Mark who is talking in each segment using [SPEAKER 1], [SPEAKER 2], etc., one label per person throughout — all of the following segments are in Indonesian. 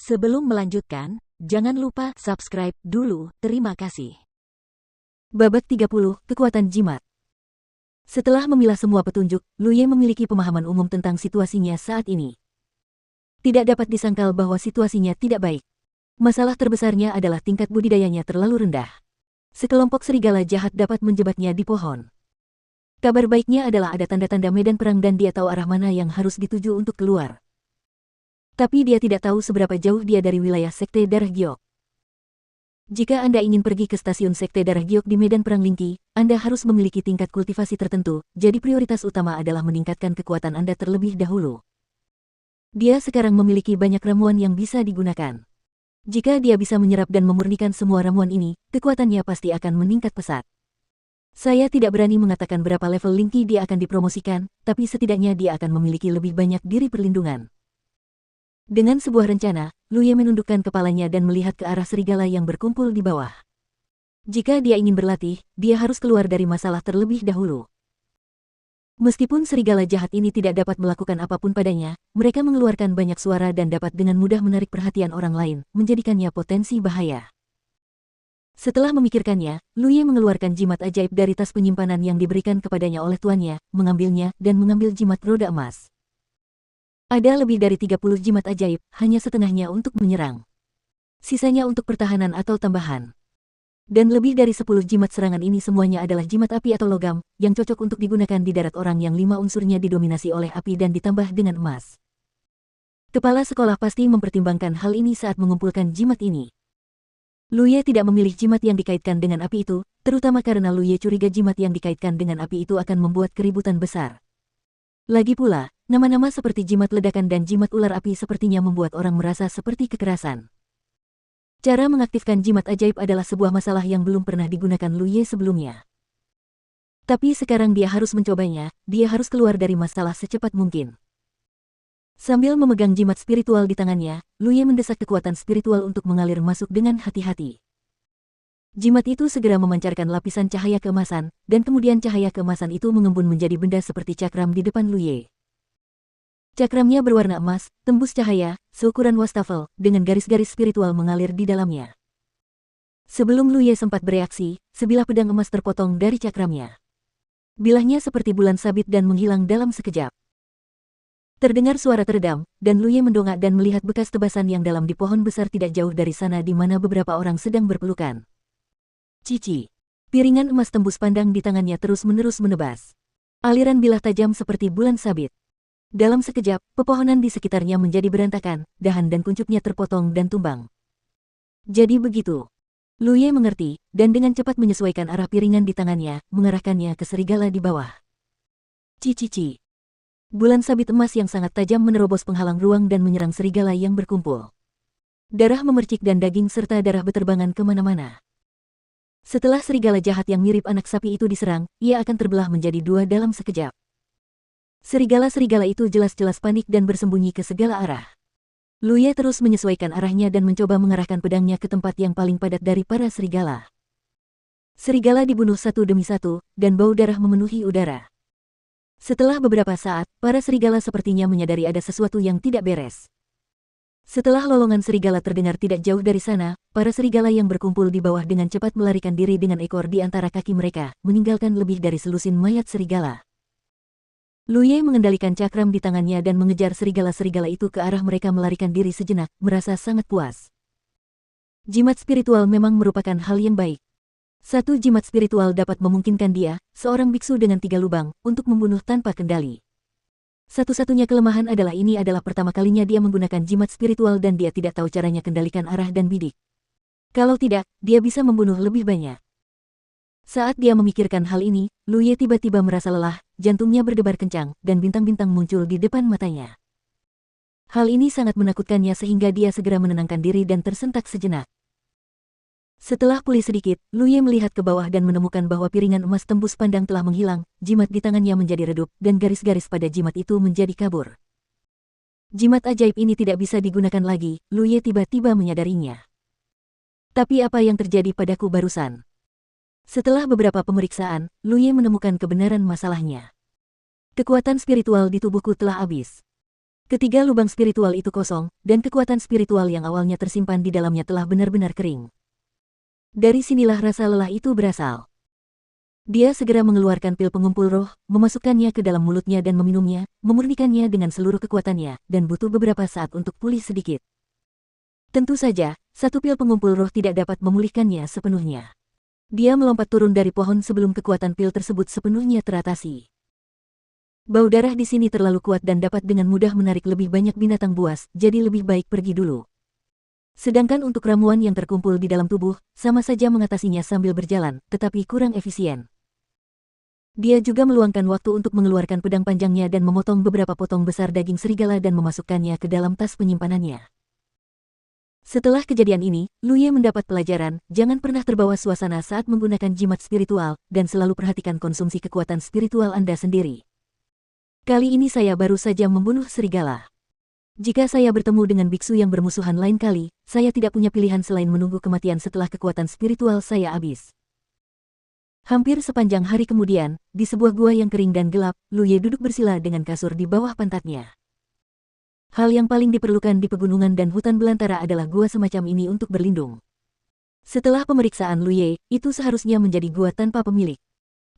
[SPEAKER 1] Sebelum melanjutkan, jangan lupa subscribe dulu, terima kasih.
[SPEAKER 2] Babak 30, Kekuatan Jimat. Setelah memilah semua petunjuk, Lu Ye memiliki pemahaman umum tentang situasinya saat ini. Tidak dapat disangkal bahwa situasinya tidak baik. Masalah terbesarnya adalah tingkat budidayanya terlalu rendah. Sekelompok serigala jahat dapat menjebaknya di pohon. Kabar baiknya adalah ada tanda-tanda medan perang dan dia tahu arah mana yang harus dituju untuk keluar. Tapi dia tidak tahu seberapa jauh dia dari wilayah Sekte Darah Giok. Jika Anda ingin pergi ke stasiun Sekte Darah Giok di medan perang Lingqi, Anda harus memiliki tingkat kultivasi tertentu, jadi prioritas utama adalah meningkatkan kekuatan Anda terlebih dahulu. Dia sekarang memiliki banyak ramuan yang bisa digunakan. Jika dia bisa menyerap dan memurnikan semua ramuan ini, kekuatannya pasti akan meningkat pesat. Saya tidak berani mengatakan berapa level Lingqi dia akan dipromosikan, tapi setidaknya dia akan memiliki lebih banyak diri perlindungan. Dengan sebuah rencana, Lu Ye menundukkan kepalanya dan melihat ke arah serigala yang berkumpul di bawah. Jika dia ingin berlatih, dia harus keluar dari masalah terlebih dahulu. Meskipun serigala jahat ini tidak dapat melakukan apapun padanya, mereka mengeluarkan banyak suara dan dapat dengan mudah menarik perhatian orang lain, menjadikannya potensi bahaya. Setelah memikirkannya, Lu Ye mengeluarkan jimat ajaib dari tas penyimpanan yang diberikan kepadanya oleh tuannya, mengambilnya, dan mengambil jimat roda emas. Ada lebih dari 30 jimat ajaib, hanya setengahnya untuk menyerang. Sisanya untuk pertahanan atau tambahan. Dan lebih dari 10 jimat serangan ini semuanya adalah jimat api atau logam, yang cocok untuk digunakan di darat orang yang 5 unsurnya didominasi oleh api dan ditambah dengan emas. Kepala sekolah pasti mempertimbangkan hal ini saat mengumpulkan jimat ini. Lu Ye tidak memilih jimat yang dikaitkan dengan api itu, terutama karena Lu Ye curiga jimat yang dikaitkan dengan api itu akan membuat keributan besar. Lagi pula, nama-nama seperti jimat ledakan dan jimat ular api sepertinya membuat orang merasa seperti kekerasan. Cara mengaktifkan jimat ajaib adalah sebuah masalah yang belum pernah digunakan Lu Ye sebelumnya. Tapi sekarang dia harus mencobanya, dia harus keluar dari masalah secepat mungkin. Sambil memegang jimat spiritual di tangannya, Lu Ye mendesak kekuatan spiritual untuk mengalir masuk dengan hati-hati. Jimat itu segera memancarkan lapisan cahaya keemasan, dan kemudian cahaya keemasan itu mengembun menjadi benda seperti cakram di depan Lu Ye. Cakramnya berwarna emas, tembus cahaya, seukuran wastafel, dengan garis-garis spiritual mengalir di dalamnya. Sebelum Lu Ye sempat bereaksi, sebilah pedang emas terpotong dari cakramnya. Bilahnya seperti bulan sabit dan menghilang dalam sekejap. Terdengar suara teredam, dan Lu Ye mendongak dan melihat bekas tebasan yang dalam di pohon besar tidak jauh dari sana di mana beberapa orang sedang berpelukan. Cici. Piringan emas tembus pandang di tangannya terus-menerus menebas. Aliran bilah tajam seperti bulan sabit. Dalam sekejap, pepohonan di sekitarnya menjadi berantakan, dahan dan kuncupnya terpotong dan tumbang. Jadi begitu. Lu Ye mengerti, dan dengan cepat menyesuaikan arah piringan di tangannya, mengarahkannya ke serigala di bawah. Cici. Bulan sabit emas yang sangat tajam menerobos penghalang ruang dan menyerang serigala yang berkumpul. Darah memercik dan daging serta darah beterbangan kemana-mana. Setelah serigala jahat yang mirip anak sapi itu diserang, ia akan terbelah menjadi dua dalam sekejap. Serigala-serigala itu jelas-jelas panik dan bersembunyi ke segala arah. Lu Ye terus menyesuaikan arahnya dan mencoba mengarahkan pedangnya ke tempat yang paling padat dari para serigala. Serigala dibunuh satu demi satu, dan bau darah memenuhi udara. Setelah beberapa saat, para serigala sepertinya menyadari ada sesuatu yang tidak beres. Setelah lolongan serigala terdengar tidak jauh dari sana, para serigala yang berkumpul di bawah dengan cepat melarikan diri dengan ekor di antara kaki mereka, meninggalkan lebih dari selusin mayat serigala. Lu Ye mengendalikan cakram di tangannya dan mengejar serigala-serigala itu ke arah mereka melarikan diri sejenak, merasa sangat puas. Jimat spiritual memang merupakan hal yang baik. Satu jimat spiritual dapat memungkinkan dia, seorang biksu dengan 3 lubang, untuk membunuh tanpa kendali. Satu-satunya kelemahan adalah ini adalah pertama kalinya dia menggunakan jimat spiritual dan dia tidak tahu caranya kendalikan arah dan bidik. Kalau tidak, dia bisa membunuh lebih banyak. Saat dia memikirkan hal ini, Lu Ye tiba-tiba merasa lelah, jantungnya berdebar kencang, dan bintang-bintang muncul di depan matanya. Hal ini sangat menakutkannya sehingga dia segera menenangkan diri dan tersentak sejenak. Setelah pulih sedikit, Lu Ye melihat ke bawah dan menemukan bahwa piringan emas tembus pandang telah menghilang, jimat di tangannya menjadi redup, dan garis-garis pada jimat itu menjadi kabur. Jimat ajaib ini tidak bisa digunakan lagi, Lu Ye tiba-tiba menyadarinya. Tapi apa yang terjadi padaku barusan? Setelah beberapa pemeriksaan, Lu Ye menemukan kebenaran masalahnya. Kekuatan spiritual di tubuhku telah habis. Ketiga lubang spiritual itu kosong, dan kekuatan spiritual yang awalnya tersimpan di dalamnya telah benar-benar kering. Dari sinilah rasa lelah itu berasal. Dia segera mengeluarkan pil pengumpul roh, memasukkannya ke dalam mulutnya dan meminumnya, memurnikannya dengan seluruh kekuatannya, dan butuh beberapa saat untuk pulih sedikit. Tentu saja, satu pil pengumpul roh tidak dapat memulihkannya sepenuhnya. Dia melompat turun dari pohon sebelum kekuatan pil tersebut sepenuhnya teratasi. Bau darah di sini terlalu kuat dan dapat dengan mudah menarik lebih banyak binatang buas, jadi lebih baik pergi dulu. Sedangkan untuk ramuan yang terkumpul di dalam tubuh, sama saja mengatasinya sambil berjalan, tetapi kurang efisien. Dia juga meluangkan waktu untuk mengeluarkan pedang panjangnya dan memotong beberapa potong besar daging serigala dan memasukkannya ke dalam tas penyimpanannya. Setelah kejadian ini, Lu Ye mendapat pelajaran, jangan pernah terbawa suasana saat menggunakan jimat spiritual, dan selalu perhatikan konsumsi kekuatan spiritual Anda sendiri. Kali ini saya baru saja membunuh serigala. Jika saya bertemu dengan biksu yang bermusuhan lain kali, saya tidak punya pilihan selain menunggu kematian setelah kekuatan spiritual saya habis. Hampir sepanjang hari kemudian, di sebuah gua yang kering dan gelap, Lu Ye duduk bersila dengan kasur di bawah pantatnya. Hal yang paling diperlukan di pegunungan dan hutan belantara adalah gua semacam ini untuk berlindung. Setelah pemeriksaan Lu Ye, itu seharusnya menjadi gua tanpa pemilik.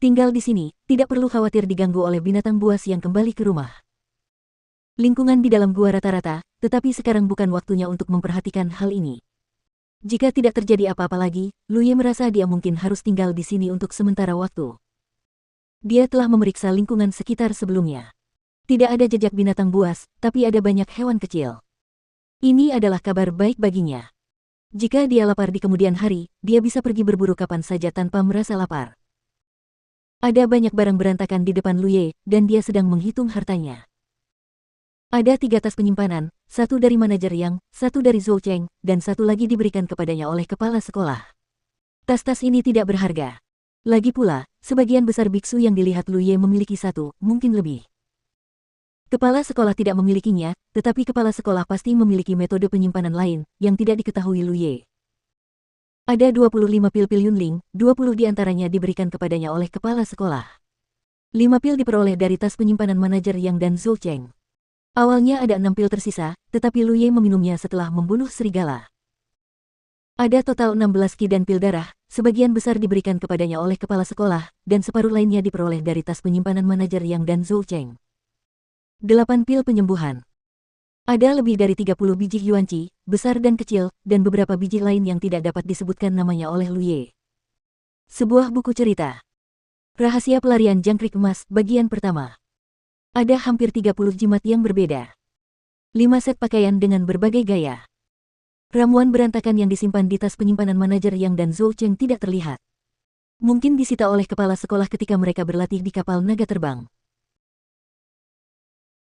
[SPEAKER 2] Tinggal di sini, tidak perlu khawatir diganggu oleh binatang buas yang kembali ke rumah. Lingkungan di dalam gua rata-rata, tetapi sekarang bukan waktunya untuk memperhatikan hal ini. Jika tidak terjadi apa-apa lagi, Lu Ye merasa dia mungkin harus tinggal di sini untuk sementara waktu. Dia telah memeriksa lingkungan sekitar sebelumnya. Tidak ada jejak binatang buas, tapi ada banyak hewan kecil. Ini adalah kabar baik baginya. Jika dia lapar di kemudian hari, dia bisa pergi berburu kapan saja tanpa merasa lapar. Ada banyak barang berantakan di depan Lu Ye, dan dia sedang menghitung hartanya. Ada 3 tas penyimpanan, 1 dari manajer Yang, 1 dari Zhou Cheng, dan 1 lagi diberikan kepadanya oleh kepala sekolah. Tas-tas ini tidak berharga. Lagi pula, sebagian besar biksu yang dilihat Lu Ye memiliki 1, mungkin lebih. Kepala sekolah tidak memilikinya, tetapi kepala sekolah pasti memiliki metode penyimpanan lain, yang tidak diketahui Lu Ye. Ada 25 pil-pil Yunling, 20 diantaranya diberikan kepadanya oleh kepala sekolah. 5 pil diperoleh dari tas penyimpanan manajer Yang dan Zhou Cheng. Awalnya ada 6 pil tersisa, tetapi Lu Ye meminumnya setelah membunuh serigala. Ada total 16 ki dan pil darah, sebagian besar diberikan kepadanya oleh kepala sekolah, dan separuh lainnya diperoleh dari tas penyimpanan manajer Yang dan Zhou Cheng. 8 pil penyembuhan. Ada lebih dari 30 biji yuanci, besar dan kecil, dan beberapa biji lain yang tidak dapat disebutkan namanya oleh Lu Ye. Sebuah buku cerita. Rahasia pelarian jangkrik emas, bagian pertama. Ada hampir 30 jimat yang berbeda. 5 set pakaian dengan berbagai gaya. Ramuan berantakan yang disimpan di tas penyimpanan manajer Yang dan Zhou Cheng tidak terlihat. Mungkin disita oleh kepala sekolah ketika mereka berlatih di kapal naga terbang.